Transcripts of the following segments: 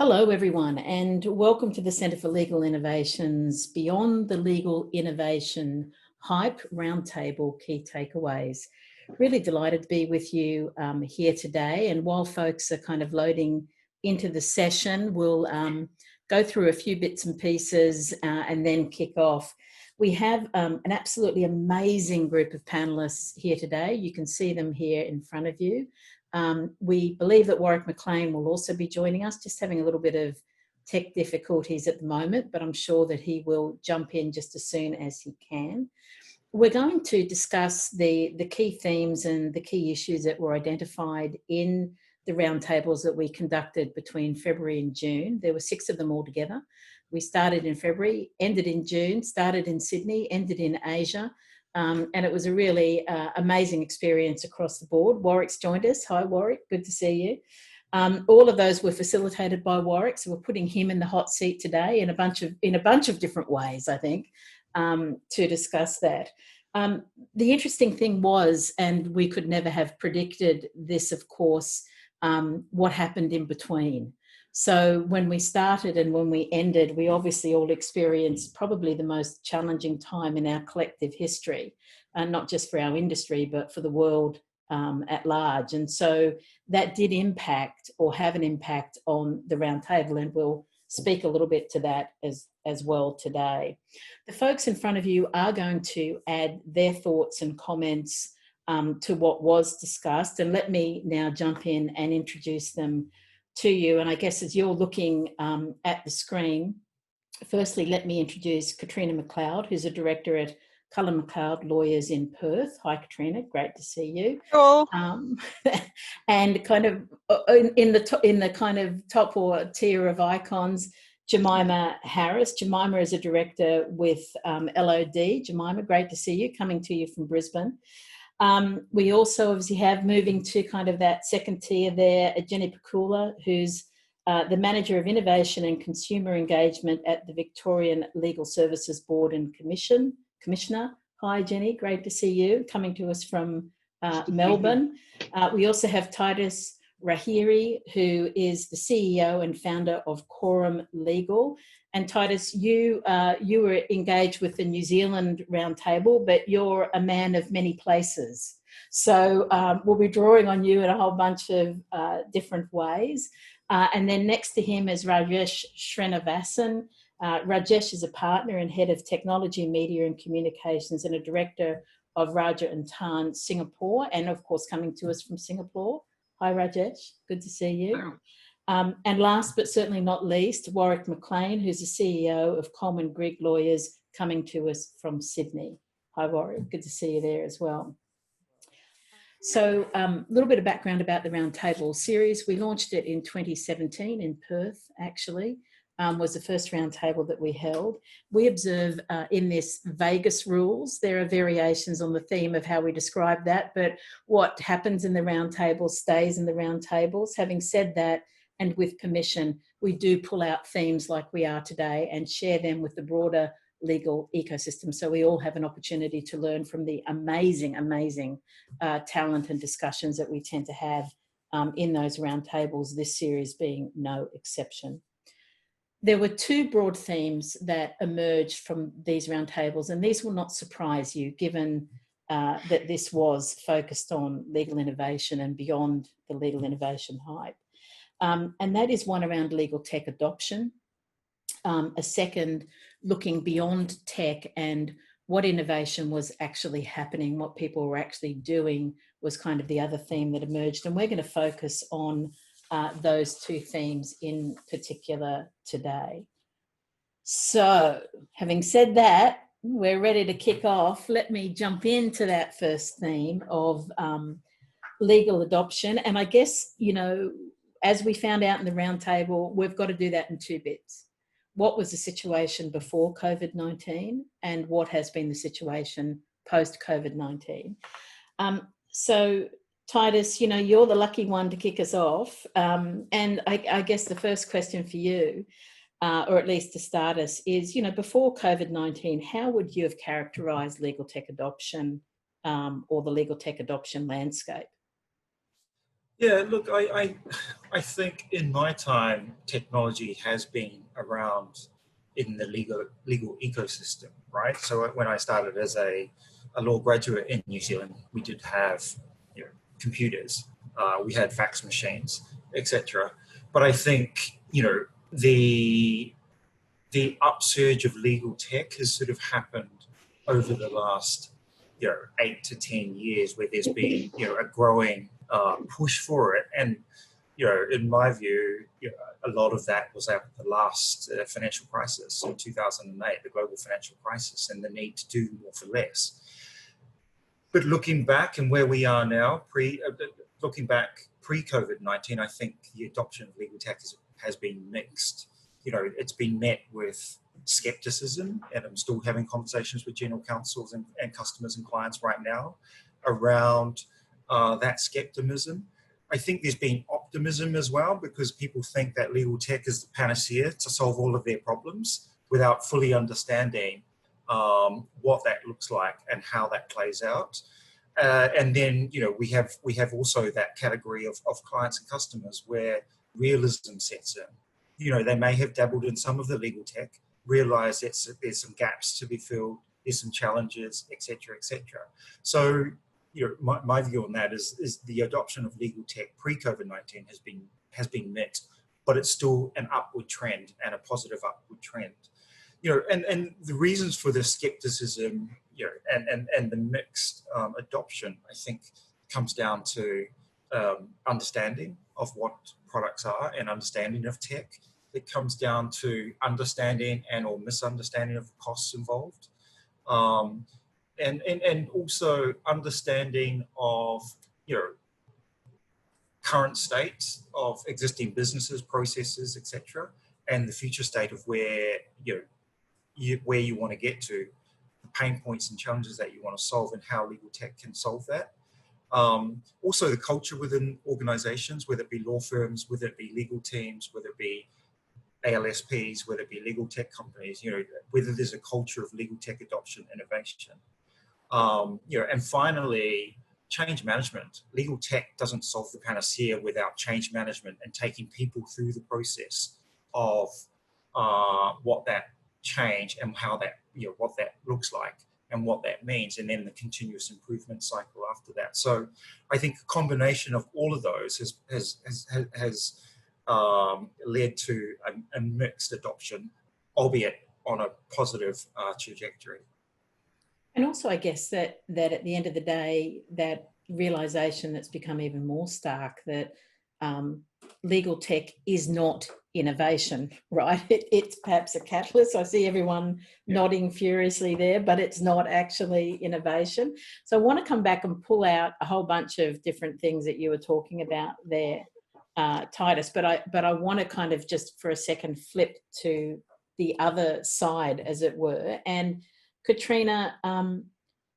Hello, everyone, and welcome to the Centre for Legal Innovation's Beyond the Legal Innovation Hype Roundtable Key Takeaways. Really delighted to be with you here today. And while folks are kind of loading into the session, we'll go through a few bits and pieces and then kick off. We have an absolutely amazing group of panellists here today. You can see them here in front of you. We believe that Warwick McLean will also be joining us, just having a little bit of tech difficulties at the moment, but I'm sure that he will jump in just as soon as he can. We're going to discuss the key themes and the key issues that were identified in the roundtables that we conducted between February and June. There were 6 of them altogether. We started in February, ended in June, started in Sydney, ended in Asia. And it was a really amazing experience across the board. Warwick's joined us. Hi, Warwick. Good to see you. All of those were facilitated by Warwick, so we're putting him in the hot seat today in a bunch of different ways, I think, to discuss that. The interesting thing was, and we could never have predicted this, of course, what happened in between. So when we started and when we ended, we obviously all experienced probably the most challenging time in our collective history, and not just for our industry, but for the world at large. And so that did impact or have an impact on the roundtable, and we'll speak a little bit to that as well today. The folks in front of you are going to add their thoughts and comments to what was discussed. And let me now jump in and introduce them to you. And I guess as you're looking at the screen, firstly, let me introduce Katrina McLeod, who's a director at Cullen McLeod Lawyers in Perth. Hi, Katrina, great to see you. Hello. And kind of in the kind of top or tier of icons, Jemima Harris. Jemima is a director with LOD. Jemima, great to see you, coming to you from Brisbane. We also obviously have, moving to kind of that second tier there, Jenny Pakula, who's the Manager of Innovation and Consumer Engagement at the Victorian Legal Services Board and Commissioner. Hi, Jenny, great to see you, coming to us from Melbourne. We also have Titus Rahiri, who is the CEO and founder of Quorum Legal. And Titus, you were engaged with the New Zealand Roundtable, but you're a man of many places. So we'll be drawing on you in a whole bunch of different ways. And then next to him is Rajesh Srinivasan. Rajesh is a partner and head of technology, media and communications, and a director of Raja and Tan Singapore, and of course coming to us from Singapore. Hi, Rajesh. Good to see you. And last but certainly not least, Warwick McLean, who's the CEO of Coleman Grigg Lawyers, coming to us from Sydney. Hi, Warwick. Good to see you there as well. So a little bit of background about the Roundtable series. We launched it in 2017 in Perth, actually. Was the first roundtable that we held. We observe in this Vegas rules, there are variations on the theme of how we describe that, but what happens in the roundtable stays in the roundtables. Having said that, and with permission, we do pull out themes like we are today and share them with the broader legal ecosystem. So we all have an opportunity to learn from the amazing talent and discussions that we tend to have in those roundtables, this series being no exception. There were 2 broad themes that emerged from these roundtables, and these will not surprise you, given that this was focused on legal innovation and beyond the legal innovation hype. And that is one around legal tech adoption, a second looking beyond tech and what innovation was actually happening, what people were actually doing was kind of the other theme that emerged. And we're going to focus on those 2 themes in particular today. So, having said that, we're ready to kick off. Let me jump into that first theme of legal adoption. And I guess, you know, as we found out in the roundtable, we've got to do that in 2 bits. What was the situation before COVID-19 and what has been the situation post-COVID-19? So, Titus, you know, you're the lucky one to kick us off. And I guess the first question for you, or at least to start us, is, you know, before COVID-19, how would you have characterised legal tech adoption or the legal tech adoption landscape? Yeah, look, I think in my time, technology has been around in the legal ecosystem, right? So when I started as a law graduate in New Zealand, we did have, you know, computers, we had fax machines, etc. But I think, you know, the upsurge of legal tech has sort of happened over the last, you know, 8 to 10 years, where there's been, you know, a growing push for it. And, you know, in my view, you know, a lot of that was out of the last financial crisis in 2008, the global financial crisis, and the need to do more for less. But looking back and where we are now, looking back pre-COVID-19, I think the adoption of legal tech has been mixed. You know, it's been met with skepticism, and I'm still having conversations with general counsels and customers and clients right now around that skepticism. I think there's been optimism as well, because people think that legal tech is the panacea to solve all of their problems without fully understanding what that looks like and how that plays out. And then, you know, we have also that category of clients and customers where realism sets in. You know, they may have dabbled in some of the legal tech, realize that there's some gaps to be filled, there's some challenges, etc., etc. So, you know, my view on that is the adoption of legal tech pre-COVID-19 has been mixed, but it's still an upward trend, and a positive upward trend. You know, and the reasons for the skepticism, you know, and the mixed adoption, I think, comes down to understanding of what products are and understanding of tech. It comes down to understanding and or misunderstanding of the costs involved, and also understanding of, you know, current state of existing businesses, processes, etc., and the future state of where where you want to get to, the pain points and challenges that you want to solve, and how legal tech can solve that. Also the culture within organizations, whether it be law firms, whether it be legal teams, whether it be ALSPs, whether it be legal tech companies, you know, whether there's a culture of legal tech adoption, innovation. You know, and finally, change management. Legal tech doesn't solve the panacea without change management and taking people through the process of what that change and how that, you know, what that looks like and what that means, and then the continuous improvement cycle after that. So I think a combination of all of those has led to a mixed adoption, albeit on a positive trajectory. And also, I guess that at the end of the day, that realization that's become even more stark, that legal tech is not innovation, right? It's perhaps a catalyst. I see everyone nodding furiously there, but it's not actually innovation. So I want to come back and pull out a whole bunch of different things that you were talking about there, Titus, but I want to kind of just for a second flip to the other side, as it were. And Katrina,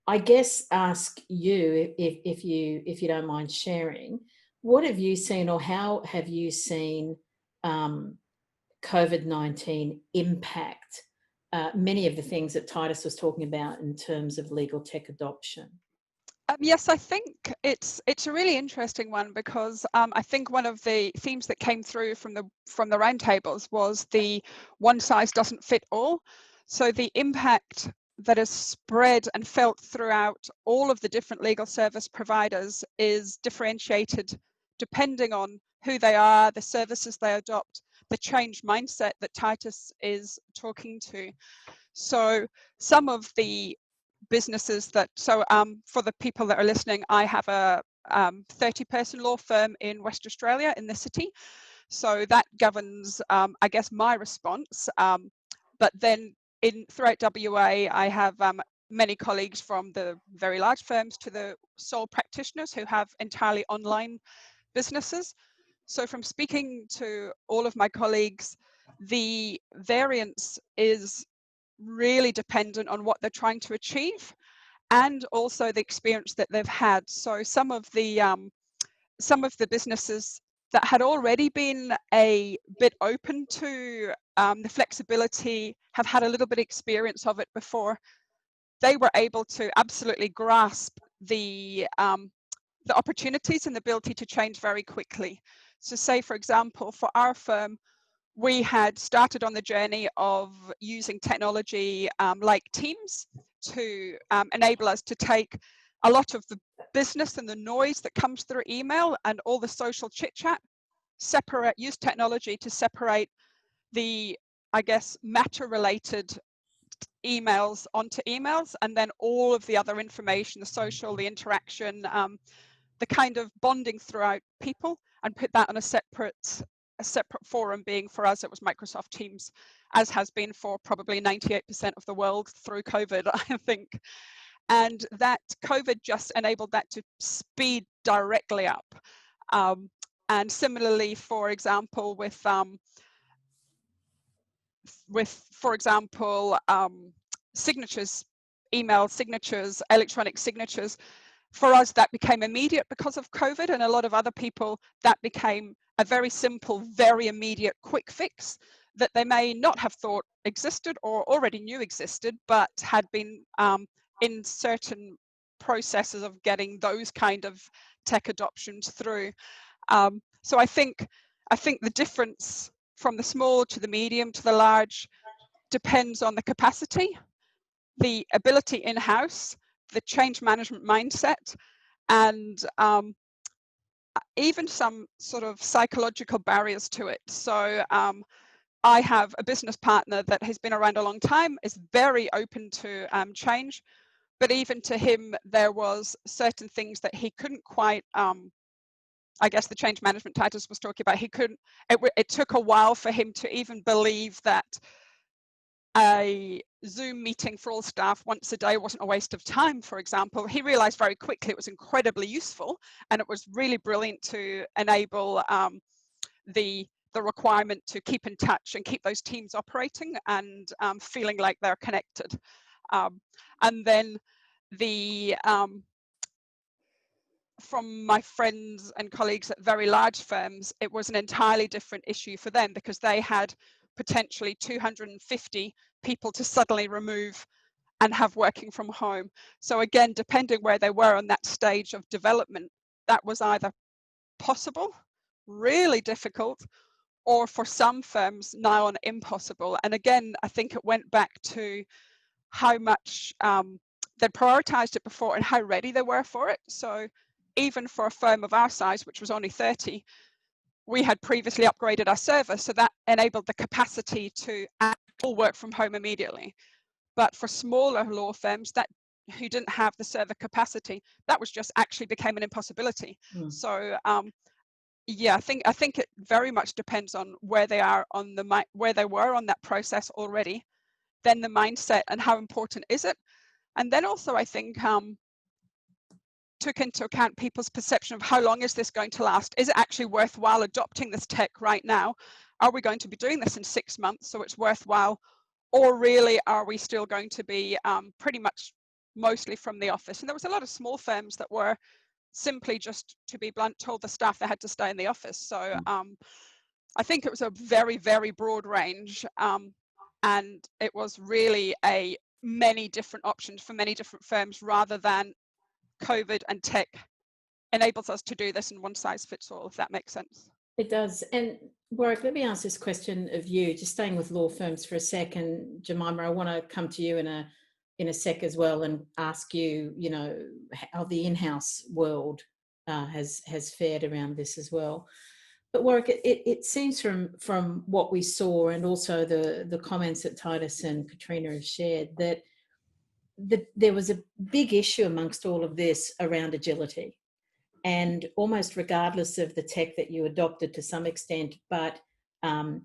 I guess ask you, if you don't mind sharing, what have you seen, or how have you seen COVID-19 impact many of the things that Titus was talking about in terms of legal tech adoption? Yes, I think it's a really interesting one, because I think one of the themes that came through from the roundtables was the one size doesn't fit all. So the impact that is spread and felt throughout all of the different legal service providers is differentiated depending on who they are, the services they adopt, the change mindset that Titus is talking to. So some of the businesses that, for the people that are listening, I have a 30-person law firm in West Australia in the city. So that governs, I guess, my response. But then throughout WA, I have many colleagues from the very large firms to the sole practitioners who have entirely online businesses. So from speaking to all of my colleagues, the variance is really dependent on what they're trying to achieve, and also the experience that they've had. So some of the businesses that had already been a bit open to the flexibility have had a little bit of experience of it before. They were able to absolutely grasp the the opportunities and the ability to change very quickly. So say, for example, for our firm, we had started on the journey of using technology like Teams to enable us to take a lot of the business and the noise that comes through email and all the social chit chat, use technology to separate the, I guess, matter related emails onto emails, and then all of the other information, the social, the interaction, the kind of bonding throughout people, and put that on a separate forum. Being for us, it was Microsoft Teams, as has been for probably 98% of the world through COVID, I think. And that COVID just enabled that to speed directly up. And similarly, for example, with for example, signatures, email signatures, electronic signatures, for us that became immediate because of COVID, and a lot of other people that became a very simple, very immediate quick fix that they may not have thought existed or already knew existed, but had been in certain processes of getting those kind of tech adoptions through. So I think the difference from the small to the medium to the large depends on the capacity, the ability in-house, the change management mindset, and even some sort of psychological barriers to it. So I have a business partner that has been around a long time, is very open to change, but even to him, there was certain things that he couldn't quite, I guess the change management Titus was talking about, it took a while for him to even believe that a Zoom meeting for all staff once a day wasn't a waste of time, for example. He realized very quickly it was incredibly useful, and it was really brilliant to enable the requirement to keep in touch and keep those teams operating and feeling like they're connected. And then from my friends and colleagues at very large firms, it was an entirely different issue for them, because they had potentially 250 people to suddenly remove and have working from home. So again, depending where they were on that stage of development, that was either possible, really difficult, or for some firms now on impossible. And again, I think it went back to how much they'd prioritized it before and how ready they were for it. So even for a firm of our size, which was only 30, we had previously upgraded our server, so that enabled the capacity to all work from home immediately. But for smaller law firms who didn't have the server capacity, that was just actually became an impossibility. So yeah, I think it very much depends on where they are on where they were on that process already, then the mindset and how important is it, and then also I think took into account people's perception of how long is this going to last? Is it actually worthwhile adopting this tech right now? Are we going to be doing this in 6 months so it's worthwhile? Or really are we still going to be pretty much mostly from the office? And there was a lot of small firms that were simply, just to be blunt, told the staff they had to stay in the office. So I think it was a very, very broad range. And it was really many different options for many different firms, rather than COVID and tech enables us to do this in one size fits all, if that makes sense. It does. And Warwick, let me ask this question of you, just staying with law firms for a second. Jemima, I want to come to you in a sec as well and ask you, how the in-house world has fared around this as well. But Warwick, it seems from what we saw, and also the comments that Titus and Katrina have shared, that there was a big issue amongst all of this around agility, and almost regardless of the tech that you adopted to some extent, but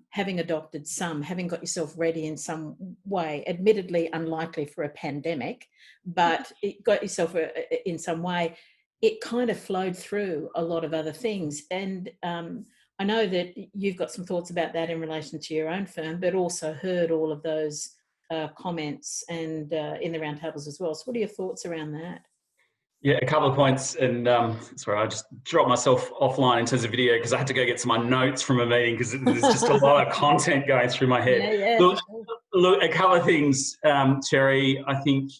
having adopted some, having got yourself ready in some way, admittedly unlikely for a pandemic, but it got yourself in some way, it kind of flowed through a lot of other things. And I know that you've got some thoughts about that in relation to your own firm, but also heard all of those comments and in the roundtables as well. So what are your thoughts around that? Yeah, a couple of points, and sorry, I just dropped myself offline in terms of video because I had to go get to my notes from a meeting because there's just a lot of content going through my head. Yeah, look, a couple of things, Terry. I think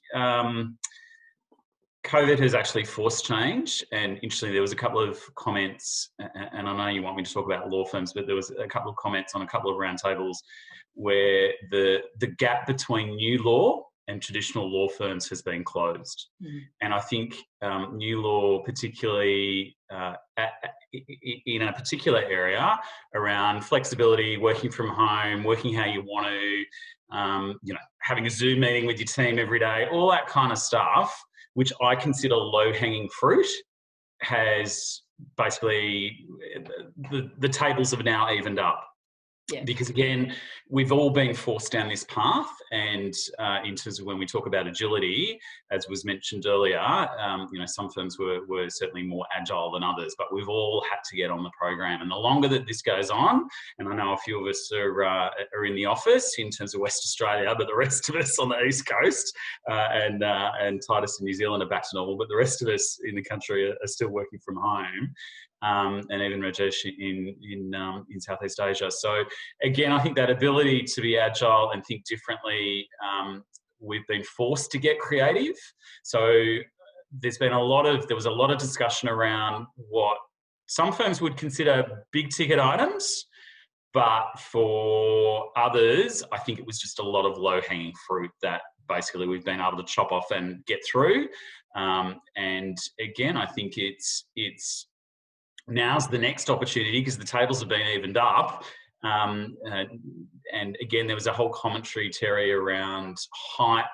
COVID has actually forced change, and interestingly, there was a couple of comments, and I know you want me to talk about law firms, but there was a couple of comments on a couple of roundtables where the gap between new law and traditional law firms has been closed. And I think new law, particularly in a particular area around flexibility, working from home, working how you want to, having a Zoom meeting with your team every day, all that kind of stuff, which I consider low-hanging fruit, has basically, the tables have now evened up. Yeah. Because again, we've all been forced down this path, and in terms of when we talk about agility, as was mentioned earlier, some firms were certainly more agile than others, but we've all had to get on the program. And the longer that this goes on, and I know a few of us are in the office in terms of West Australia, but the rest of us on the East Coast and Titus in New Zealand are back to normal, but the rest of us in the country are still working from home. And even Rajesh in Southeast Asia. So again, I think that ability to be agile and think differently, we've been forced to get creative. So there was a lot of discussion around what some firms would consider big ticket items, but for others, I think it was just a lot of low hanging fruit that basically we've been able to chop off and get through. And again, I think it's now's the next opportunity because the tables have been evened up. And again, there was a whole commentary, Terry, around hype.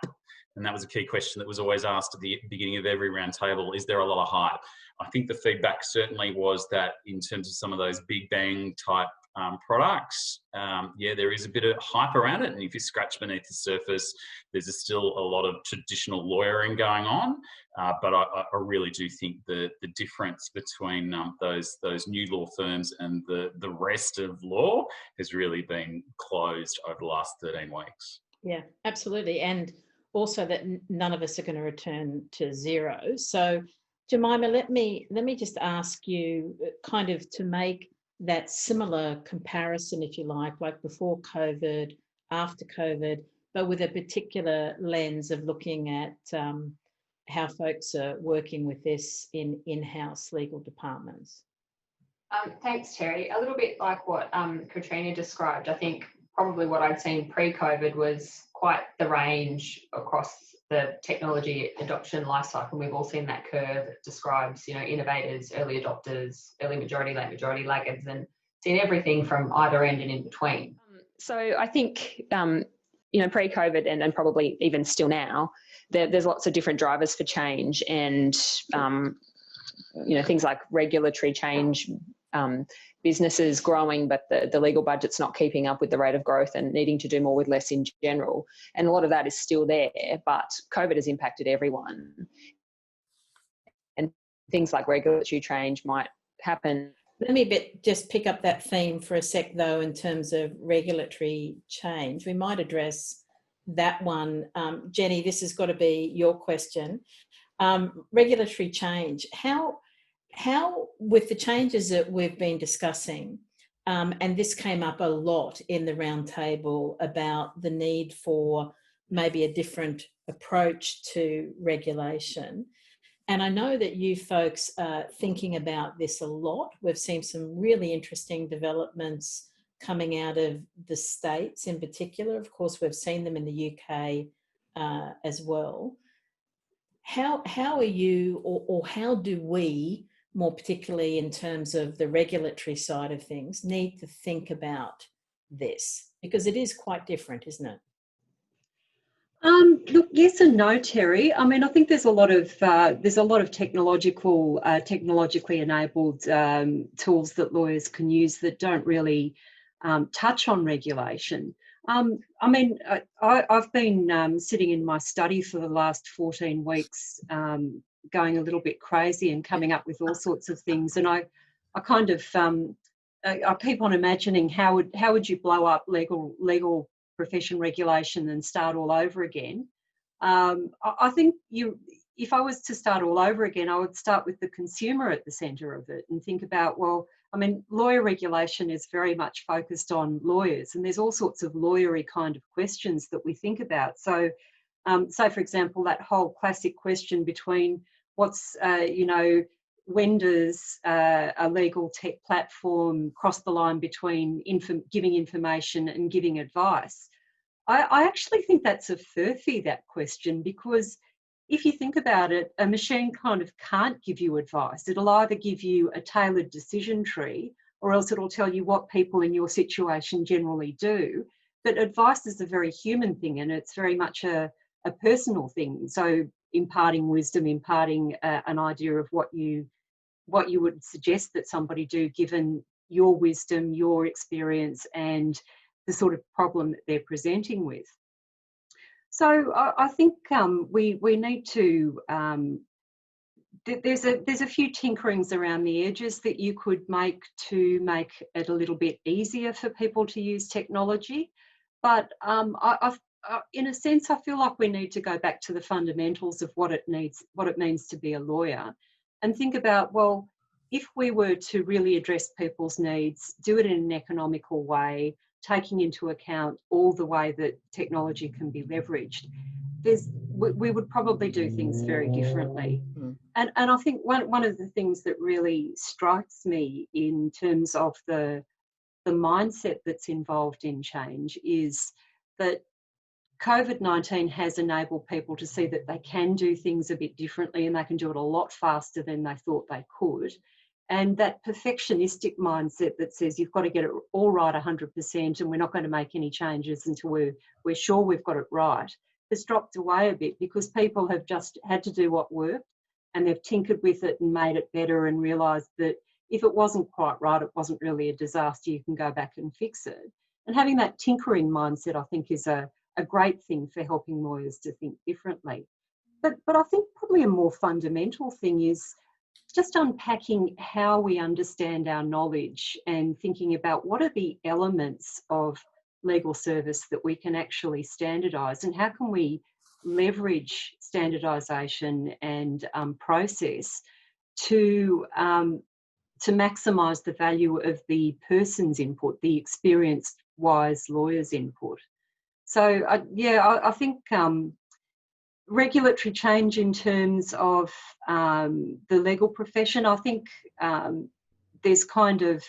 And that was a key question that was always asked at the beginning of every round table. Is there a lot of hype? I think the feedback certainly was that in terms of some of those big bang type products, there is a bit of hype around it. And if you scratch beneath the surface, there's still a lot of traditional lawyering going on. But I really do think the difference between those new law firms and the rest of law has really been closed over the last 13 weeks. Yeah, absolutely. And also that none of us are going to return to zero. So Jemima, let me just ask you kind of to make that similar comparison, if you like before COVID, after COVID, but with a particular lens of looking at how folks are working with this in in-house legal departments. Thanks, Terry. A little bit like what Katrina described. I think probably what I'd seen pre-COVID was quite the range across the technology adoption lifecycle. We've all seen that curve that describes, innovators, early adopters, early majority, late majority, laggards, and seen everything from either end and in between. So I think, pre-COVID and probably even still now, there's lots of different drivers for change, and, things like regulatory change, businesses growing, but the legal budget's not keeping up with the rate of growth and needing to do more with less in general. And a lot of that is still there, but COVID has impacted everyone. And things like regulatory change might happen. Let me just pick up that theme for a sec, though, in terms of regulatory change. We might address that one. Jenny, this has got to be your question. Regulatory change. How, with the changes that we've been discussing, and this came up a lot in the roundtable about the need for maybe a different approach to regulation. And I know that you folks are thinking about this a lot. We've seen some really interesting developments coming out of the States in particular. Of course, we've seen them in the UK as well. How are you, or how do we, more particularly in terms of the regulatory side of things, need to think about this? Because it is quite different, isn't it? Look, yes and no, Terry. I mean, I think there's a lot of technologically enabled tools that lawyers can use that don't really touch on regulation. I mean, I've been sitting in my study for the last 14 weeks, going a little bit crazy and coming up with all sorts of things, and I kind of I keep on imagining how would you blow up legal profession regulation and start all over again. I think if I was to start all over again, I would start with the consumer at the centre of it and think about, well, I mean, lawyer regulation is very much focused on lawyers, and there's all sorts of lawyery kind of questions that we think about. So, for example, that whole classic question between what's, when does a legal tech platform cross the line between giving information and giving advice? I actually think that's a furphy, that question, because if you think about it, a machine kind of can't give you advice. It'll either give you a tailored decision tree, or else it'll tell you what people in your situation generally do. But advice is a very human thing, and it's very much a personal thing. So imparting wisdom, imparting an idea of what you would suggest that somebody do, given your wisdom, your experience, and the sort of problem that they're presenting with. So I think we need to, there's a few tinkerings around the edges that you could make to make it a little bit easier for people to use technology. But in a sense, I feel like we need to go back to the fundamentals of what it means to be a lawyer, and think about, well, if we were to really address people's needs, do it in an economical way, taking into account all the way that technology can be leveraged, we would probably do things very differently. And I think one of the things that really strikes me in terms of the mindset that's involved in change is that COVID-19 has enabled people to see that they can do things a bit differently, and they can do it a lot faster than they thought they could. And that perfectionistic mindset that says you've got to get it all right 100% and we're not going to make any changes until we're sure we've got it right, has dropped away a bit, because people have just had to do what worked, and they've tinkered with it and made it better, and realised that if it wasn't quite right, it wasn't really a disaster, you can go back and fix it. And having that tinkering mindset, I think, is a great thing for helping lawyers to think differently. But I think probably a more fundamental thing is just unpacking how we understand our knowledge, and thinking about what are the elements of legal service that we can actually standardise, and how can we leverage standardisation and process to maximise the value of the person's input, the experienced, wise lawyer's input. So, I think regulatory change in terms of the legal profession, I think there's kind of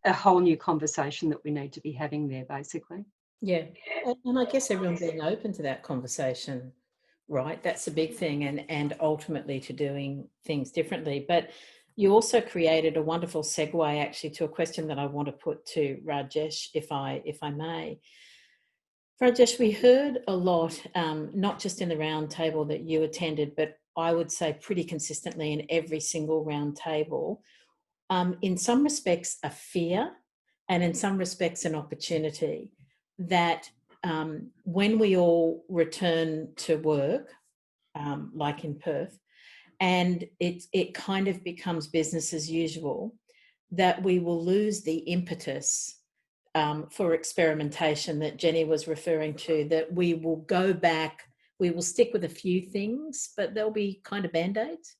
a whole new conversation that we need to be having there, basically. Yeah, and I guess everyone being open to that conversation, right? That's a big thing, and ultimately to doing things differently. But you also created a wonderful segue actually to a question that I want to put to Rajesh, if I may. Rajesh, we heard a lot, not just in the roundtable that you attended, but I would say pretty consistently in every single roundtable, in some respects a fear, and in some respects an opportunity, that when we all return to work, like in Perth, and it kind of becomes business as usual, that we will lose the impetus for experimentation that Jenny was referring to, that we will go back, we will stick with a few things, but they'll be kind of band-aids.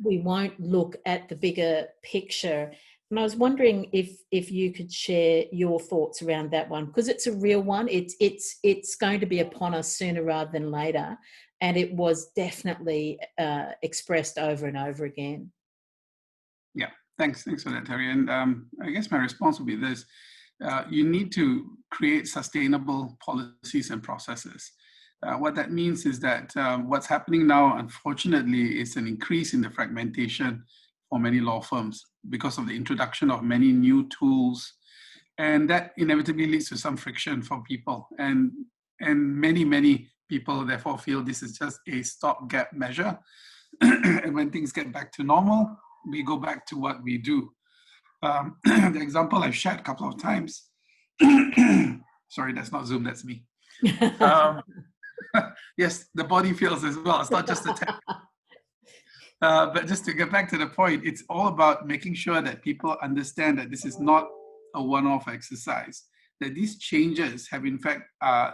We won't look at the bigger picture. And I was wondering if you could share your thoughts around that one, because it's a real one. It's going to be upon us sooner rather than later, and it was definitely expressed over and over again. Yeah, thanks for that, Terry. And I guess my response would be this. You need to create sustainable policies and processes. What that means is that what's happening now, unfortunately, is an increase in the fragmentation for many law firms because of the introduction of many new tools. And that inevitably leads to some friction for people. And many people therefore feel this is just a stopgap measure. And when things get back to normal, we go back to what we do. The example I've shared a couple of times, sorry, that's not Zoom, that's me. Yes, the body feels as well. It's not just the tech. But just to get back to the point, it's all about making sure that people understand that this is not a one-off exercise, that these changes have in fact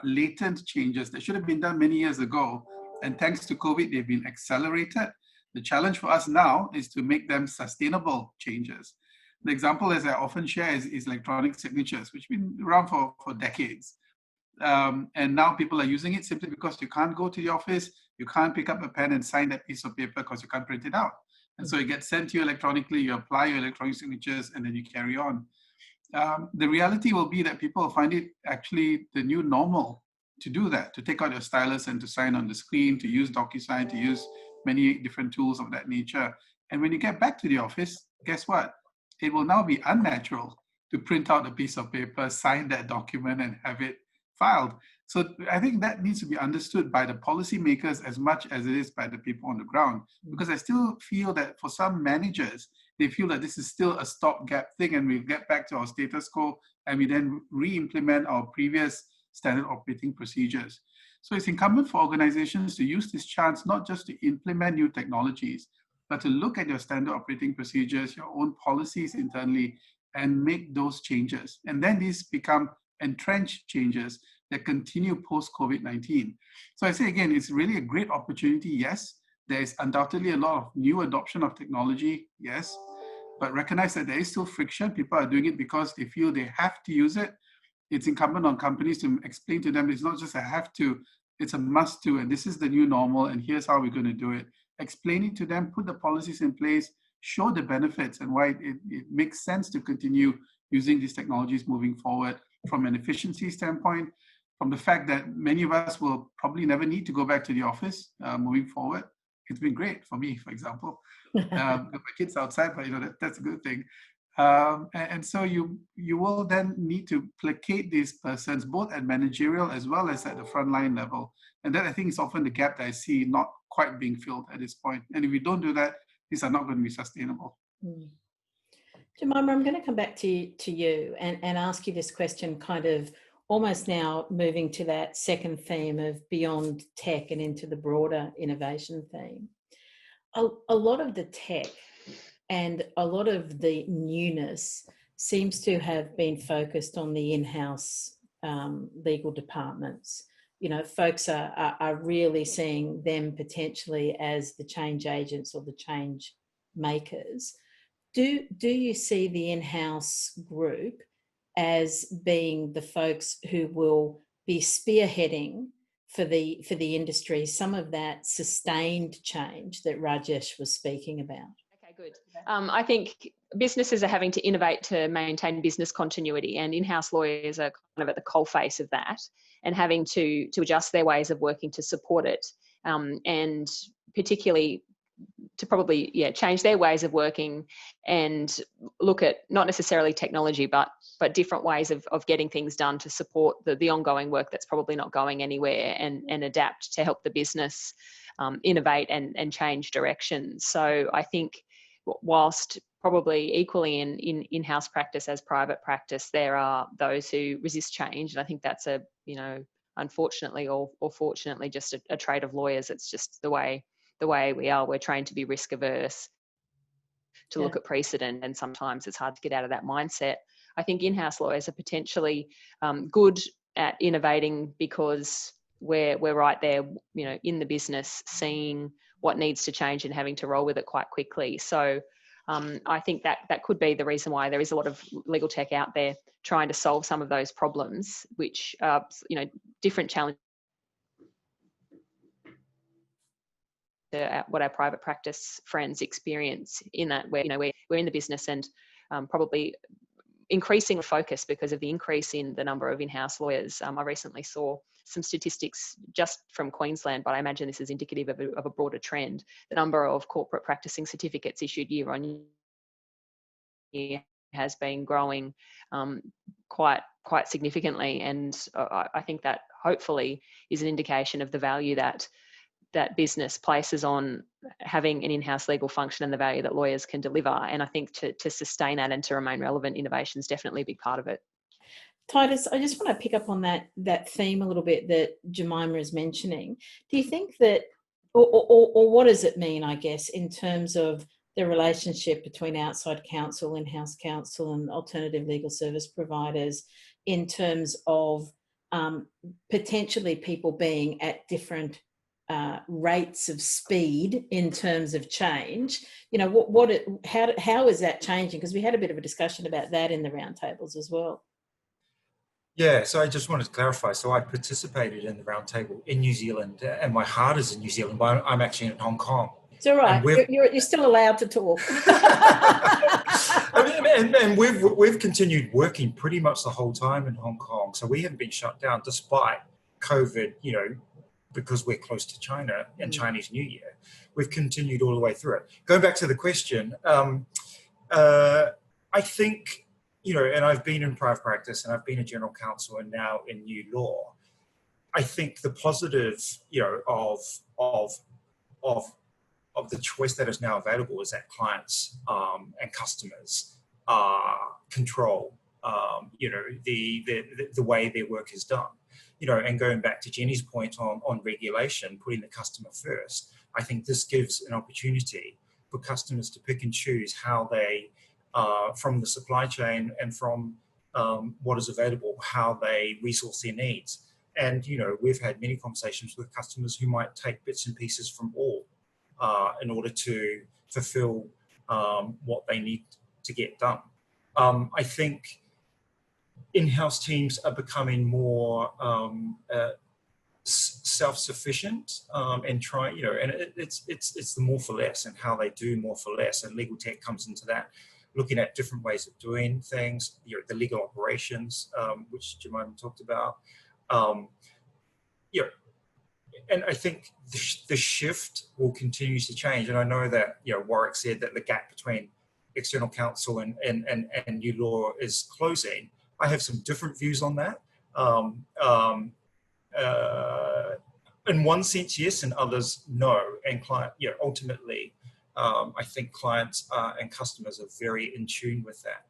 latent changes that should have been done many years ago. And thanks to COVID, they've been accelerated. The challenge for us now is to make them sustainable changes. The example, as I often share, is electronic signatures, which have been around for decades. And now people are using it simply because you can't go to the office, You can't pick up a pen and sign that piece of paper because you can't print it out. And so it gets sent to you electronically, you apply your electronic signatures, and then you carry on. The reality will be that people find it actually the new normal to do that, to take out your stylus and to sign on the screen, to use DocuSign, to use many different tools of that nature. And when you get back to the office, guess what? It will now be unnatural to print out a piece of paper, sign that document, and have it filed. So I think that needs to be understood by the policymakers as much as it is by the people on the ground, because I still feel that for some managers, they feel that this is still a stopgap thing and we'll get back to our status quo and we then re-implement our previous standard operating procedures. So it's incumbent for organizations to use this chance not just to implement new technologies, but to look at your standard operating procedures, your own policies internally, and make those changes. And then these become entrenched changes that continue post-COVID-19. So I say again, it's really a great opportunity, yes. There is undoubtedly a lot of new adoption of technology, yes. But recognize that there is still friction. People are doing it because they feel they have to use it. It's incumbent on companies to explain to them it's not just a have to, it's a must to, and this is the new normal, and here's how we're going to do it. Explain it to them, put the policies in place, show the benefits and why it makes sense to continue using these technologies moving forward from an efficiency standpoint, from the fact that many of us will probably never need to go back to the office moving forward. It's been great for me, for example. My kids outside, but that's a good thing. And so you will then need to placate these persons both at managerial as well as at the frontline level. And that I think is often the gap that I see not quite being filled at this point. And if we don't do that, these are not going to be sustainable. Jemima, I'm going to come back to you and ask you this question, kind of almost now moving to that second theme of beyond tech and into the broader innovation theme. A lot of the tech and a lot of the newness seems to have been focused on the in-house legal departments. Folks are really seeing them potentially as the change agents or the change makers. Do you see the in-house group as being the folks who will be spearheading for the industry some of that sustained change that Rajesh was speaking about? Okay, good. I think businesses are having to innovate to maintain business continuity, and in-house lawyers are kind of at the coalface of that and having to adjust their ways of working to support it, and particularly to probably change their ways of working and look at not necessarily technology but different ways of getting things done to support the ongoing work that's probably not going anywhere, and adapt to help the business innovate and change directions. So I think whilst probably equally in in-house practice as private practice, there are those who resist change, and I think that's unfortunately or fortunately just a trait of lawyers. It's just the way we are. We're trained to be risk averse, to look at precedent, and sometimes it's hard to get out of that mindset. I think in-house lawyers are potentially good at innovating because we're right there, in the business, seeing what needs to change and having to roll with it quite quickly. So I think that could be the reason why there is a lot of legal tech out there trying to solve some of those problems, which are, different challenges to what our private practice friends experience, in that we're in the business and probably increasing focus because of the increase in the number of in-house lawyers. I recently saw some statistics just from Queensland, but I imagine this is indicative of a broader trend. The number of corporate practicing certificates issued year on year has been growing quite significantly, and I think that hopefully is an indication of the value that business places on having an in-house legal function and the value that lawyers can deliver. And I think to sustain that and to remain relevant, innovation is definitely a big part of it. Titus, I just want to pick up on that theme a little bit that Jemima is mentioning. Do you think that, or what does it mean, I guess, in terms of the relationship between outside counsel, in-house counsel, and alternative legal service providers, in terms of potentially people being at different rates of speed in terms of change? How is that changing? Because we had a bit of a discussion about that in the roundtables as well. Yeah, so I just wanted to clarify. So I participated in the roundtable in New Zealand, and my heart is in New Zealand, but I'm actually in Hong Kong. It's all right. You're still allowed to talk. and we've continued working pretty much the whole time in Hong Kong. So we haven't been shut down despite COVID, you know, because we're close to China and Chinese New Year. We've continued all the way through it. Going back to the question, I think, you know, and I've been in private practice and I've been a general counsel and now in new law. I think the positive, you know, of the choice that is now available is that clients and customers control, you know, the way their work is done. You know, and going back to Jenny's point on regulation, putting the customer first, I think this gives an opportunity for customers to pick and choose how they, from the supply chain and from what is available, how they resource their needs. And, you know, we've had many conversations with customers who might take bits and pieces from all in order to fulfill what they need to get done. I think in-house teams are becoming more self-sufficient and try, you know, and it's the more for less and how they do more for less, and legal tech comes into that, looking at different ways of doing things, you know, the legal operations, which Jemima talked about, you know, and I think the shift will continue to change. And I know that, you know, Warwick said that the gap between external counsel and new law is closing. I have some different views on that. In one sense, yes, and others, no. And client, you know, ultimately, I think clients and customers are very in tune with that.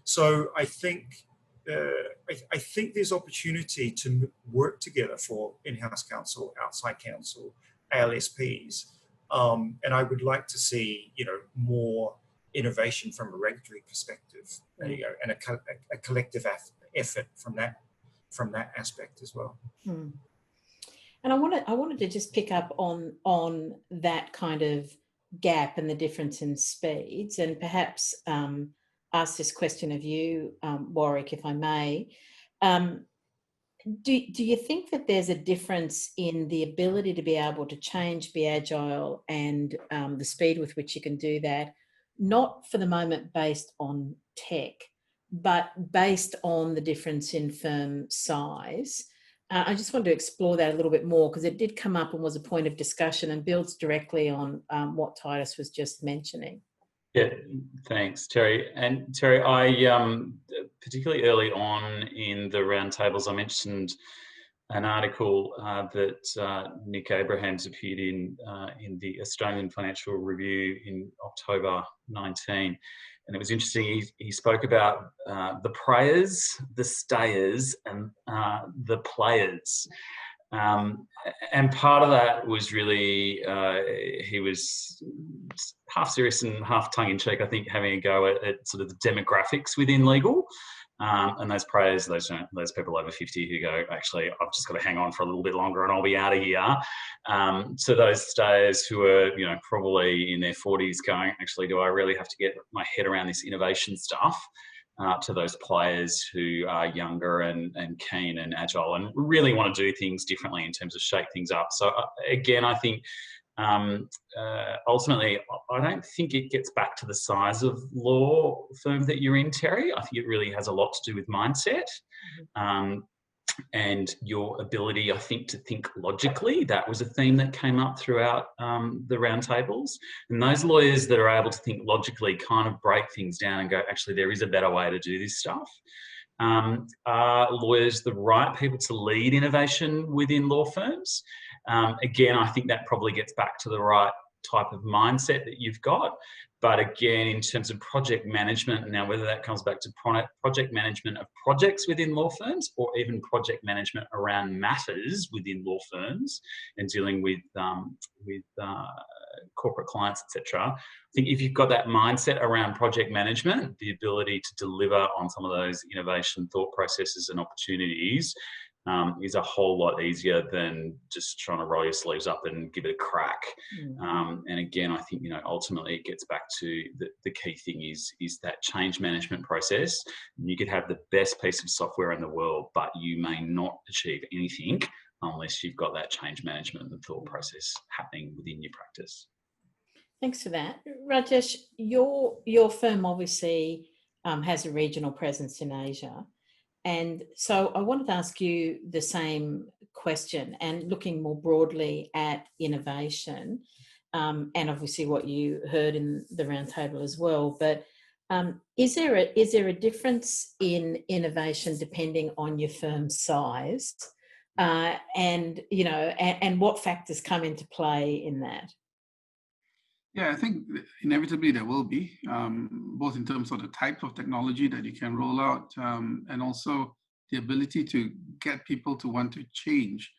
So I think there's opportunity to work together for in-house counsel, outside counsel, ALSPs, and I would like to see, you know, more innovation from a regulatory perspective, you know, and a collective effort from that aspect as well. And I wanted to just pick up on that kind of gap and the difference in speeds, and perhaps ask this question of you, Warwick, if I may. Do you think that there's a difference in the ability to be able to change, be agile, and the speed with which you can do that, not for the moment based on tech, but based on the difference in firm size? I just wanted to explore that a little bit more, because it did come up and was a point of discussion and builds directly on what Titus was just mentioning. Yeah, thanks, Terry. And Terry, I particularly early on in the roundtables, I mentioned an article that Nick Abrahams appeared in the Australian Financial Review in October 19. And it was interesting, he spoke about the prayers, the stayers, and the players. And part of that was really, he was half serious and half tongue-in-cheek, I think, having a go at sort of the demographics within legal. And those prayers, those people over 50 who go, actually, I've just got to hang on for a little bit longer and I'll be out of here. So those stayers who are, you know, probably in their 40s going, actually, do I really have to get my head around this innovation stuff? To those players who are younger and keen and agile and really want to do things differently in terms of shake things up. So again, I think ultimately, I don't think it gets back to the size of law firm that you're in, Terry. I think it really has a lot to do with mindset. And your ability, I think, to think logically. That was a theme that came up throughout the roundtables. And those lawyers that are able to think logically kind of break things down and go, actually, there is a better way to do this stuff. Are lawyers the right people to lead innovation within law firms? Again, I think that probably gets back to the right type of mindset that you've got. But again, in terms of project management, now whether that comes back to project management of projects within law firms or even project management around matters within law firms and dealing with corporate clients, etc. I think if you've got that mindset around project management, the ability to deliver on some of those innovation thought processes and opportunities, is a whole lot easier than just trying to roll your sleeves up and give it a crack. And again, I think, ultimately it gets back to the key thing is that change management process. You could have the best piece of software in the world, but you may not achieve anything unless you've got that change management and thought process happening within your practice. Thanks for that. Rajesh, your firm obviously has a regional presence in Asia. And so I wanted to ask you the same question, and looking more broadly at innovation, and obviously what you heard in the roundtable as well. But is there a difference in innovation depending on your firm's size, and what factors come into play in that? Yeah, I think inevitably there will be, both in terms of the type of technology that you can roll out, and also the ability to get people to want to change.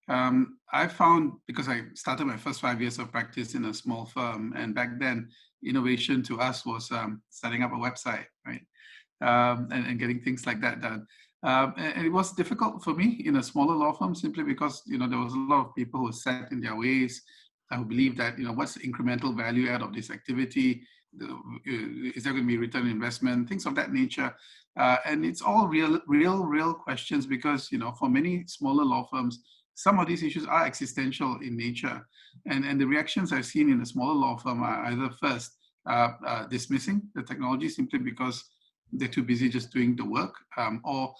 I found, because I started my first 5 years of practice in a small firm, and back then innovation to us was setting up a website, right? And getting things like that done. And it was difficult for me in a smaller law firm, simply because there was a lot of people who were set in their ways, who believe that what's the incremental value out of this activity? Is there going to be return on investment? Things of that nature, and it's all real questions, because for many smaller law firms, some of these issues are existential in nature, and the reactions I've seen in a smaller law firm are either first dismissing the technology simply because they're too busy just doing the work, or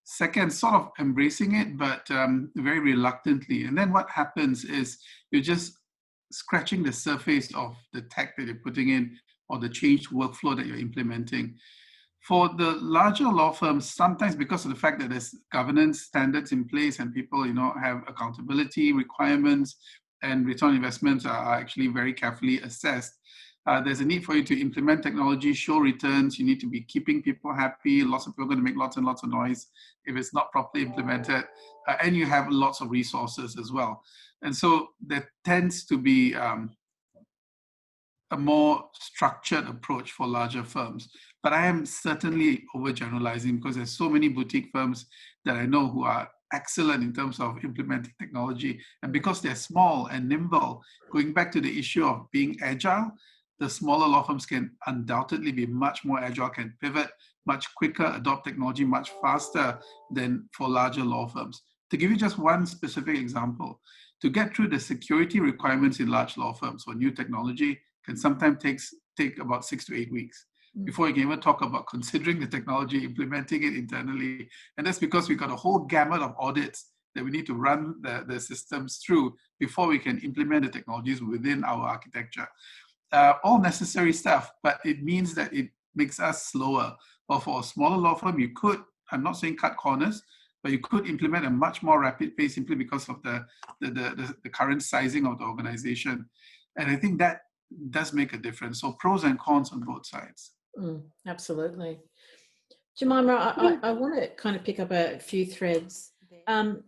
second, sort of embracing it, but very reluctantly. And then what happens is you're just scratching the surface of the tech that you're putting in, or the changed workflow that you're implementing. For the larger law firms, sometimes because of the fact that there's governance standards in place and people have accountability requirements, and return on investments are actually very carefully assessed, there's a need for you to implement technology, show returns. You need to be keeping people happy. Lots of people are going to make lots and lots of noise if it's not properly implemented, and you have lots of resources as well. And so there tends to be a more structured approach for larger firms. But I am certainly overgeneralizing, because there's so many boutique firms that I know who are excellent in terms of implementing technology. And because they're small and nimble, going back to the issue of being agile, the smaller law firms can undoubtedly be much more agile, can pivot much quicker, adopt technology much faster than for larger law firms. To give you just one specific example, to get through the security requirements in large law firms for new technology can sometimes take about 6 to 8 weeks before you can even talk about considering the technology, implementing it internally. And that's because we've got a whole gamut of audits that we need to run the systems through before we can implement the technologies within our architecture. All necessary stuff, but it means that it makes us slower. Or for a smaller law firm, you could, I'm not saying cut corners, but you could implement a much more rapid pace simply because of the current sizing of the organization. And I think that does make a difference. So pros and cons on both sides. Absolutely. Jemima, I want to kind of pick up a few threads, and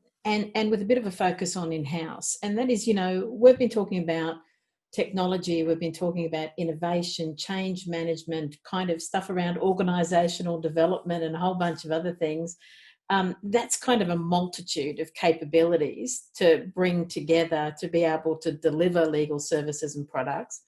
with a bit of a focus on in-house. And that is, we've been talking about technology, we've been talking about innovation, change management, kind of stuff around organizational development and a whole bunch of other things. That's kind of a multitude of capabilities to bring together to be able to deliver legal services and products.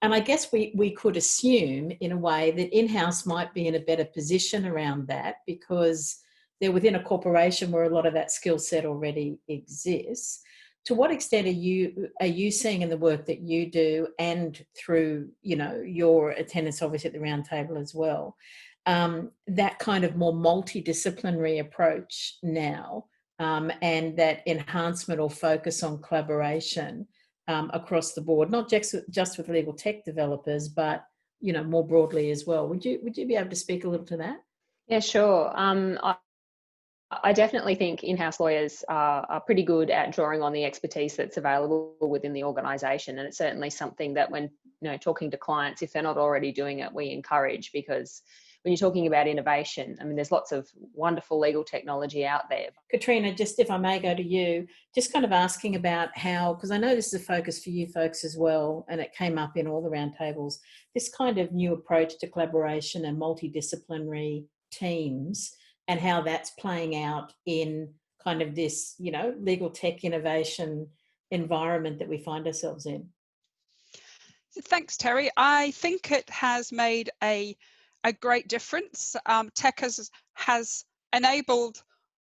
And I guess we could assume in a way that in-house might be in a better position around that, because they're within a corporation where a lot of that skill set already exists. To what extent are you seeing in the work that you do, and through your attendance obviously at the roundtable as well, that kind of more multidisciplinary approach now, and that enhancement or focus on collaboration across the board, not just with legal tech developers, but more broadly as well? Would you be able to speak a little to that? Yeah, sure. I definitely think in-house lawyers are pretty good at drawing on the expertise that's available within the organisation, and it's certainly something that when talking to clients, if they're not already doing it, we encourage, because when you're talking about innovation, I mean, there's lots of wonderful legal technology out there. Katrina, just if I may go to you, just kind of asking about how, because I know this is a focus for you folks as well, and it came up in all the roundtables, this kind of new approach to collaboration and multidisciplinary teams, and how that's playing out in kind of this, you know, legal tech innovation environment that we find ourselves in? Thanks, Terry. I think it has made a great difference. Tech has enabled,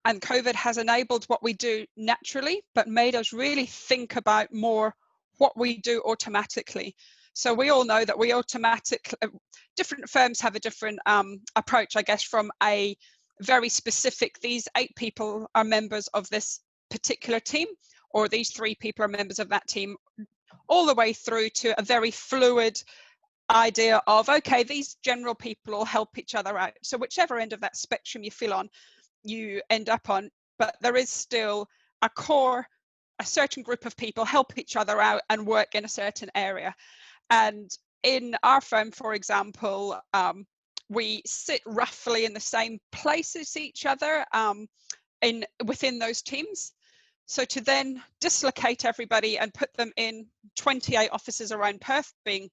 and COVID has enabled what we do naturally, but made us really think about more what we do automatically. So we all know that we different firms have a different approach, I guess, from a very specific, these 8 people are members of this particular team, or these 3 people are members of that team, all the way through to a very fluid idea of, okay, these general people all help each other out. So whichever end of that spectrum you feel on, you end up on, but there is still a core, a certain group of people help each other out and work in a certain area. And in our firm, for example, we sit roughly in the same place as each other within those teams. So to then dislocate everybody and put them in 28 offices around Perth, being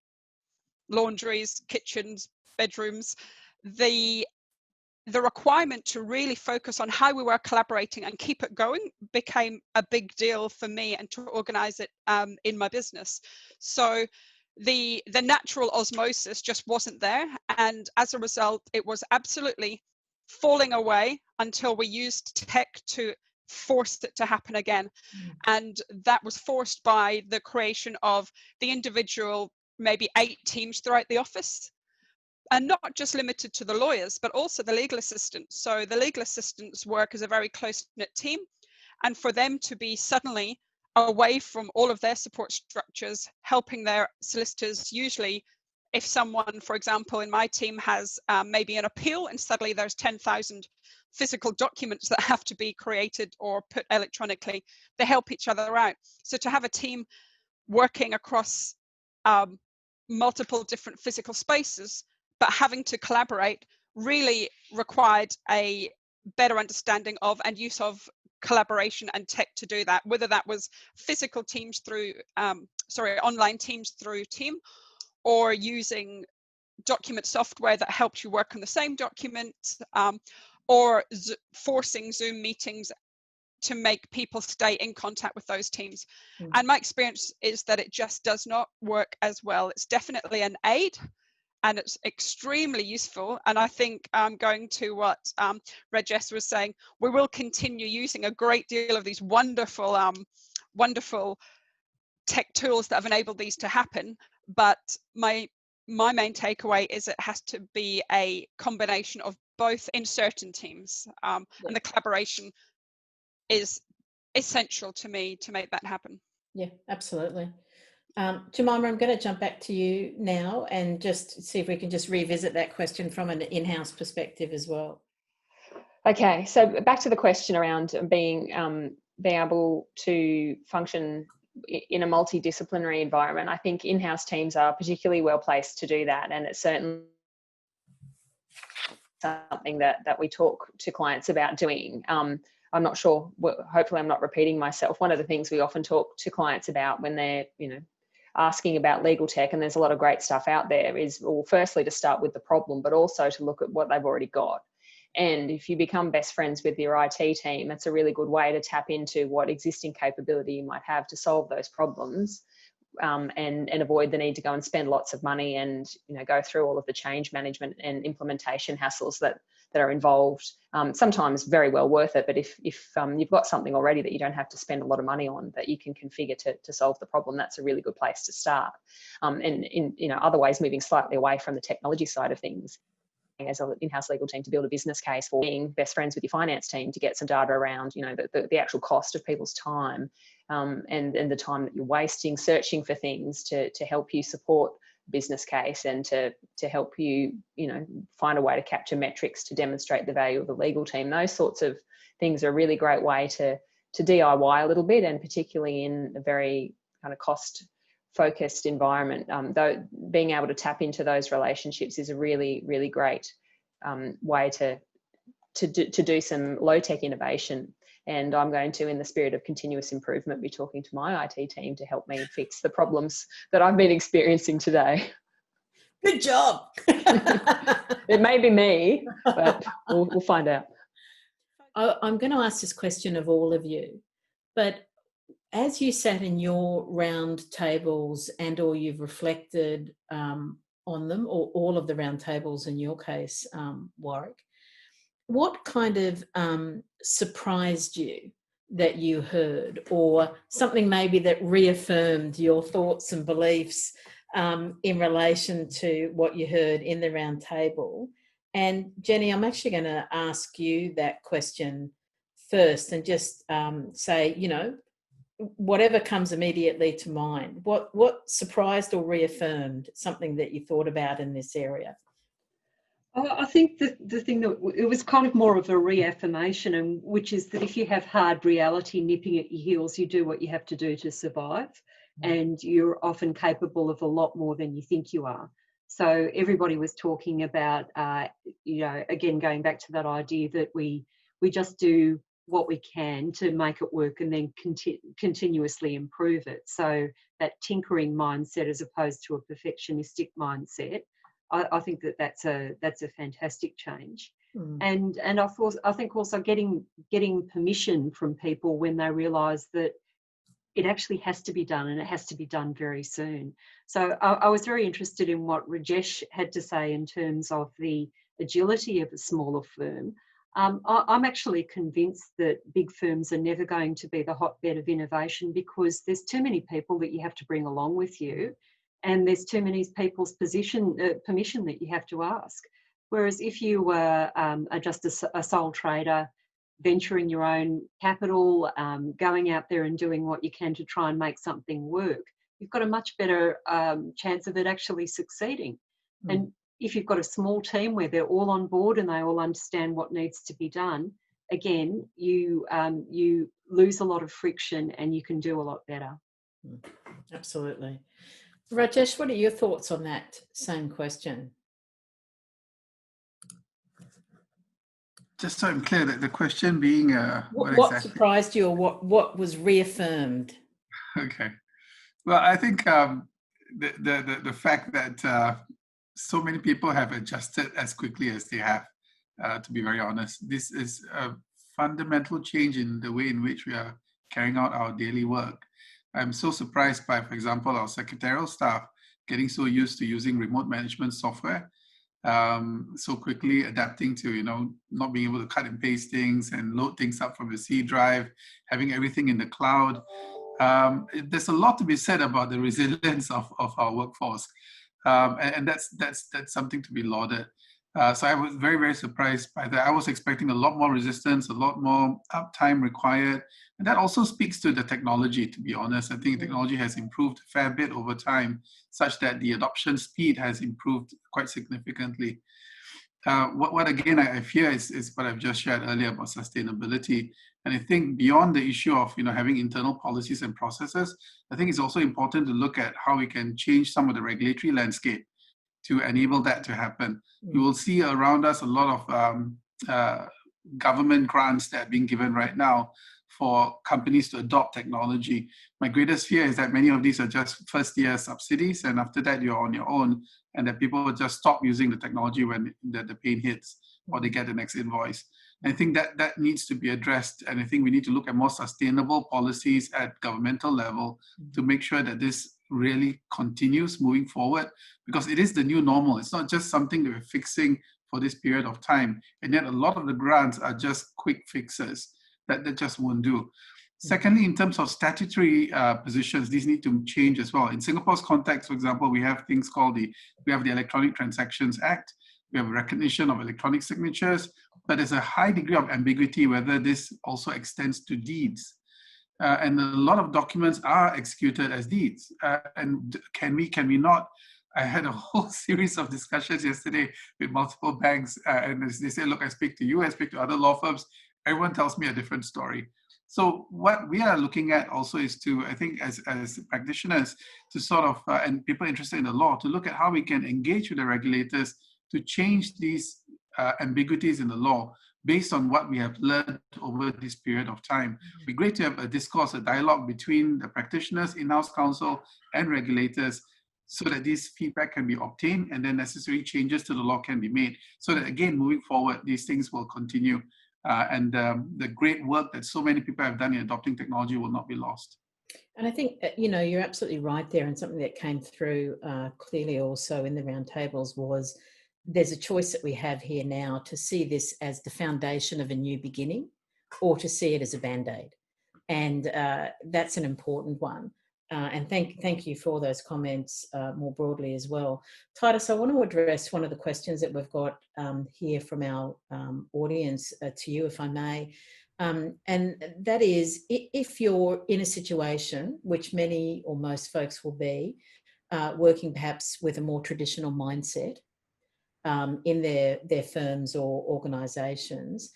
laundries, kitchens, bedrooms, the requirement to really focus on how we were collaborating and keep it going became a big deal for me, and to organize it in my business. So the natural osmosis just wasn't there, and as a result, it was absolutely falling away until we used tech to force it to happen again. And that was forced by the creation of the individual, maybe 8 teams throughout the office, and not just limited to the lawyers, but also the legal assistants. So the legal assistants work as a very close-knit team, and for them to be suddenly away from all of their support structures, helping their solicitors, usually if someone, for example, in my team has maybe an appeal, and suddenly there's 10,000 physical documents that have to be created or put electronically, they help each other out. So to have a team working across multiple different physical spaces, but having to collaborate, really required a better understanding of and use of collaboration and tech to do that, whether that was physical teams through, online teams through Team, or using document software that helped you work on the same document, or forcing Zoom meetings to make people stay in contact with those teams. And my experience is that it just does not work as well. It's definitely an aid, and it's extremely useful. And I think going to what Rajesh was saying, we will continue using a great deal of these wonderful, wonderful tech tools that have enabled these to happen. But my main takeaway is it has to be a combination of both in certain teams, and the collaboration is essential to me to make that happen. Yeah, absolutely. Jemima, I'm going to jump back to you now and just see if we can just revisit that question from an in-house perspective as well. Okay, so back to the question around being able to function in a multidisciplinary environment. I think in-house teams are particularly well placed to do that, and it's certainly something that we talk to clients about doing. I'm not sure, hopefully I'm not repeating myself. One of the things we often talk to clients about when they're, asking about legal tech, and there's a lot of great stuff out there, is, well, firstly to start with the problem, but also to look at what they've already got. And if you become best friends with your IT team, it's a really good way to tap into what existing capability you might have to solve those problems, and avoid the need to go and spend lots of money and go through all of the change management and implementation hassles that are involved. Sometimes very well worth it, but if you've got something already that you don't have to spend a lot of money on, that you can configure to solve the problem, that's a really good place to start. And in other ways, moving slightly away from the technology side of things, as an in-house legal team, to build a business case for being best friends with your finance team to get some data around the actual cost of people's time, and the time that you're wasting searching for things to help you support business case, and to help you find a way to capture metrics to demonstrate the value of the legal team. Those sorts of things are a really great way to DIY a little bit, and particularly in a very kind of cost focused environment, though being able to tap into those relationships is a really, really great way to do some low tech innovation. And I'm going to, in the spirit of continuous improvement, be talking to my IT team to help me fix the problems that I've been experiencing today. Good job. It may be me, but we'll find out. I'm going to ask this question of all of you, but as you sat in your round tables and or you've reflected on them, or all of the round tables in your case, Warwick, what kind of surprised you that you heard, or something maybe that reaffirmed your thoughts and beliefs in relation to what you heard in the round table? And Jenny, I'm actually going to ask you that question first and just say, you know, whatever comes immediately to mind. What surprised or reaffirmed something that you thought about in this area? I think the thing that it was kind of more of a reaffirmation, and which is that if you have hard reality nipping at your heels, you do what you have to do to survive, and you're often capable of a lot more than you think you are. So everybody was talking about, you know, again going back to that idea that we just do what we can to make it work and then continuously improve it. So that tinkering mindset as opposed to a perfectionistic mindset, I think that's a fantastic change. And I think also getting permission from people when they realise that it actually has to be done, and it has to be done very soon. So I was very interested in what Rajesh had to say in terms of the agility of a smaller firm. I'm actually convinced that big firms are never going to be the hotbed of innovation, because there's too many people that you have to bring along with you, and there's too many people's permission that you have to ask. Whereas if you were just a sole trader, venturing your own capital, going out there and doing what you can to try and make something work, you've got a much better chance of it actually succeeding. And if you've got a small team where they're all on board and they all understand what needs to be done, again, you lose a lot of friction and you can do a lot better. Absolutely. Rajesh, what are your thoughts on that same question? Just so I'm clear, that the question being what exactly surprised you, or what was reaffirmed? Okay. Well, I think the fact that so many people have adjusted as quickly as they have, to be very honest, this is a fundamental change in the way in which we are carrying out our daily work. I'm so surprised by, for example, our secretarial staff getting so used to using remote management software, so quickly adapting to, you know, not being able to cut and paste things and load things up from the C drive, having everything in the cloud. There's a lot to be said about the resilience of our workforce, and that's something to be lauded. So I was very, very surprised by that. I was expecting a lot more resistance, a lot more uptime required. And that also speaks to the technology, to be honest. I think technology has improved a fair bit over time, such that the adoption speed has improved quite significantly. What again I fear is what I've just shared earlier about sustainability. And I think beyond the issue of, you know, having internal policies and processes, I think it's also important to look at how we can change some of the regulatory landscape to enable that to happen. You will see around us a lot of government grants that are being given right now for companies to adopt technology. My greatest fear is that many of these are just first-year subsidies, and after that you're on your own, and that people will just stop using the technology when the pain hits or they get the next invoice. And I think that needs to be addressed, and I think we need to look at more sustainable policies at governmental level to make sure that this really continues moving forward, because it is the new normal. It's not just something that we're fixing for this period of time, and yet a lot of the grants are just quick fixes that just won't do. Secondly, in terms of statutory positions, these need to change as well. In Singapore's context, for example, we have things called we have the Electronic Transactions Act, we have recognition of electronic signatures, but there's a high degree of ambiguity whether this also extends to deeds. And a lot of documents are executed as deeds. And can we not? I had a whole series of discussions yesterday with multiple banks, and they say, look, I speak to you, I speak to other law firms, everyone tells me a different story. So what we are looking at also is to, I think, as practitioners, to sort of, and people interested in the law, to look at how we can engage with the regulators to change these ambiguities in the law based on what we have learned over this period of time. It'd be great to have a discourse, a dialogue between the practitioners, in-house counsel, and regulators, so that this feedback can be obtained and then necessary changes to the law can be made, so that, again, moving forward, these things will continue. and the great work that so many people have done in adopting technology will not be lost. And I think, you're absolutely right there. And something that came through clearly also in the roundtables was there's a choice that we have here now to see this as the foundation of a new beginning or to see it as a Band-Aid. And that's an important one. And thank you for those comments more broadly as well. Titus, I want to address one of the questions that we've got here from our audience to you, if I may. And that is, if you're in a situation, which many or most folks will be, working perhaps with a more traditional mindset in their firms or organisations,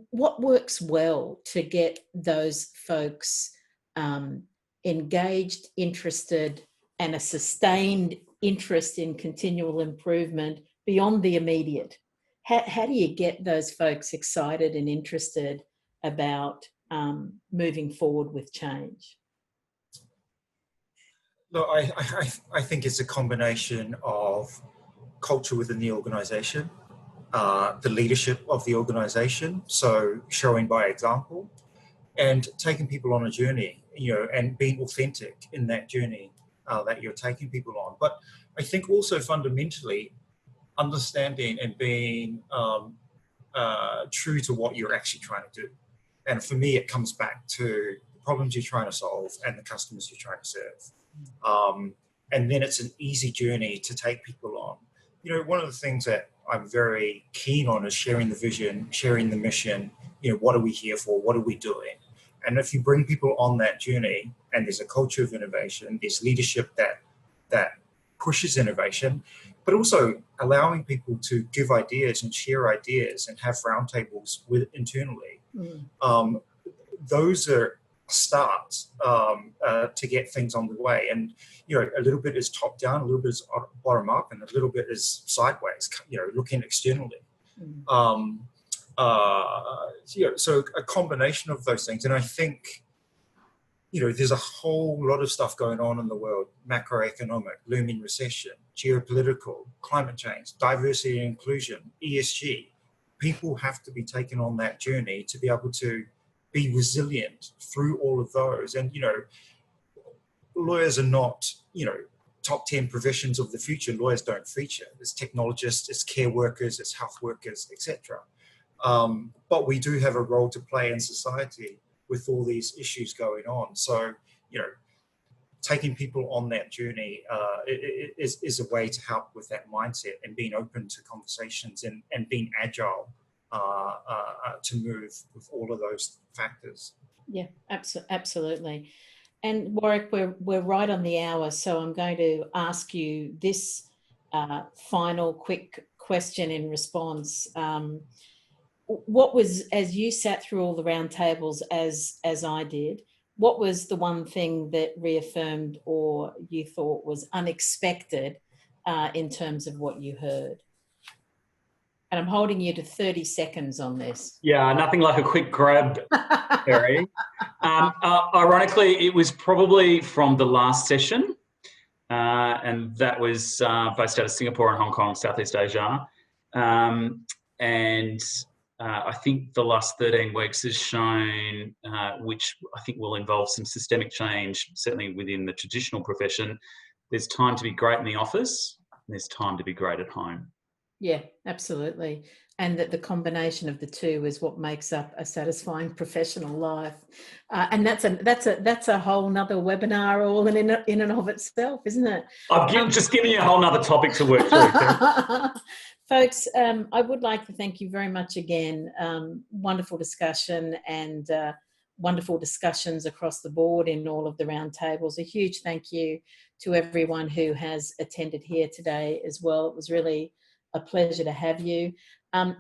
what works well to get those folks engaged, interested, and a sustained interest in continual improvement beyond the immediate? How do you get those folks excited and interested about moving forward with change? Look, I think it's a combination of culture within the organisation, the leadership of the organisation, so showing by example, and taking people on a journey, and being authentic in that journey that you're taking people on. But I think also fundamentally understanding and being true to what you're actually trying to do. And for me, it comes back to the problems you're trying to solve and the customers you're trying to serve. And then it's an easy journey to take people on. One of the things that I'm very keen on is sharing the vision, sharing the mission. What are we here for? What are we doing? And if you bring people on that journey, and there's a culture of innovation, there's leadership that pushes innovation, but also allowing people to give ideas and share ideas and have roundtables internally. Those are starts to get things on the way. And, a little bit is top down, a little bit is bottom up, and a little bit is sideways, looking externally. So a combination of those things. And I think, there's a whole lot of stuff going on in the world: macroeconomic, looming recession, geopolitical, climate change, diversity and inclusion, ESG. People have to be taken on that journey to be able to be resilient through all of those. And, lawyers are not, top 10 professions of the future. Lawyers don't feature. There's technologists, it's care workers, it's health workers, etc. But we do have a role to play in society with all these issues going on. So, taking people on that journey is a way to help with that mindset and being open to conversations and being agile to move with all of those factors. Yeah, absolutely. And Warwick, we're right on the hour, so I'm going to ask you this final quick question in response. What was, as you sat through all the roundtables as I did, what was the one thing that reaffirmed or you thought was unexpected in terms of what you heard? And I'm holding you to 30 seconds on this. Yeah, nothing like a quick grab, Terry. Ironically, it was probably from the last session, and that was based out of Singapore and Hong Kong, Southeast Asia. And I think the last 13 weeks has shown, which I think will involve some systemic change, certainly within the traditional profession. There's time to be great in the office, and there's time to be great at home. Yeah, absolutely. And that the combination of the two is what makes up a satisfying professional life. And that's a whole nother webinar all in and of itself, isn't it? I've just given you a whole nother topic to work through. Folks, I would like to thank you very much again. Wonderful discussion and wonderful discussions across the board in all of the roundtables. A huge thank you to everyone who has attended here today as well. It was really a pleasure to have you.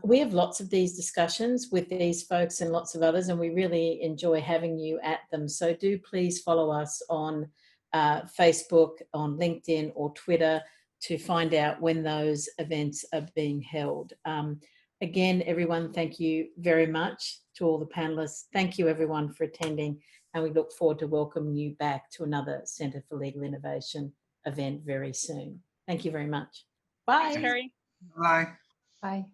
We have lots of these discussions with these folks and lots of others, and we really enjoy having you at them. So do please follow us on Facebook, on LinkedIn or Twitter to find out when those events are being held. Again, everyone, thank you very much to all the panelists. Thank you everyone for attending, and we look forward to welcoming you back to another Centre for Legal Innovation event very soon. Thank you very much. Bye. Thanks, Terry. Bye. Bye.